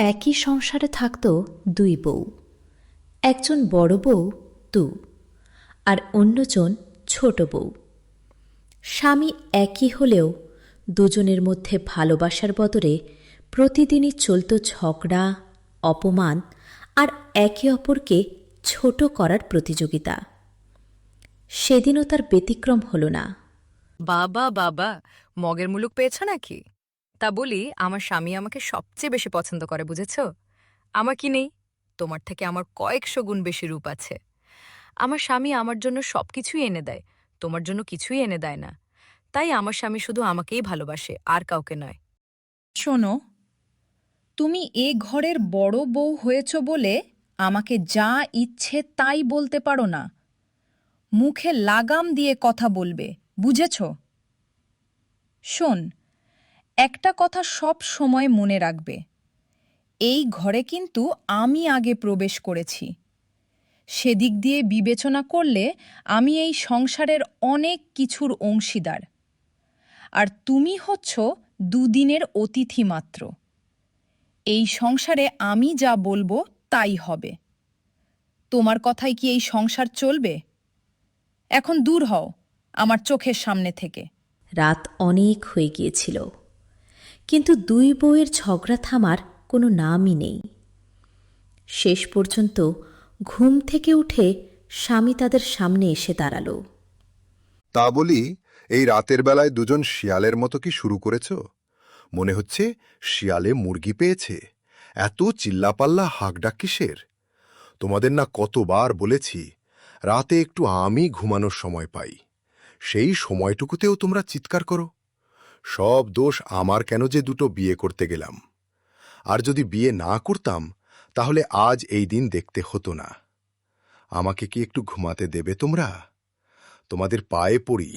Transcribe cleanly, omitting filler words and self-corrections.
একই সংসারে থাকত দুই বউ। একজন বড় বউ তু, আর অন্যজন ছোট বউ। স্বামী একই হলেও দুজনের মধ্যে ভালোবাসার বদলে প্রতিদিনই চলত ঝগড়া, অপমান আর একে অপরকে ছোট করার প্রতিযোগিতা। সেদিনও তার ব্যতিক্রম হল না। বাবা বাবা, মগের মুলুক পেয়েছ নাকি? তা বলি, আমার স্বামী আমাকে সবচেয়ে বেশি পছন্দ করে, বুঝেছ? আমার কি নেই? তোমার থেকে আমার কয়েকশো গুণ বেশি রূপ আছে। আমার স্বামী আমার জন্য সবকিছুই এনে দেয়, তোমার জন্য কিছুই এনে দেয় না। তাই আমার স্বামী শুধু আমাকেই ভালোবাসে, আর কাউকে নয়। শোনো, তুমি এ ঘরের বড় বউ হয়েছ বলে আমাকে যা ইচ্ছে তাই বলতে পারো না। মুখে লাগাম দিয়ে কথা বলবে, বুঝেছ? শোন, একটা কথা সব সময় মনে রাখবে। এই ঘরে কিন্তু আমি আগে প্রবেশ করেছি। সেদিক দিয়ে বিবেচনা করলে আমি এই সংসারের অনেক কিছুর অংশীদার। আর তুমি হচ্ছ দুদিনের অতিথি মাত্র। এই সংসারে আমি যা বলবো তাই হবে। তোমার কথায় কি এই সংসার চলবে? এখন দূর হও আমার চোখের সামনে থেকে। রাত অনেক হয়ে গিয়েছিল, কিন্তু দুই বউয়ের ঝগড়া থামার কোনো নামই নেই। শেষ পর্যন্ত ঘুম থেকে উঠে স্বামী তাদের সামনে এসে দাঁড়াল। তা বলি, এই রাতের বেলায় দুজন শিয়ালের মতো কি শুরু করেছ? মনে হচ্ছে শিয়ালে মুরগি পেয়েছে। এত চিল্লাপাল্লা হাঁকডাক কিসের? তোমাদের না কতবার বলেছি রাতে একটু আমি ঘুমানোর সময় পাই, সেই সময়টুকুতেও তোমরা চিৎকার করো। সব দোষ আমার, কেন যে দুটো বিয়ে করতে গেলাম। আর যদি বিয়ে না করতাম তাহলে আজ এই দিন দেখতে হতো না। আমাকে কি একটু ঘুমাতে দেবে তোমরা? তোমাদের পায়ে পড়ি।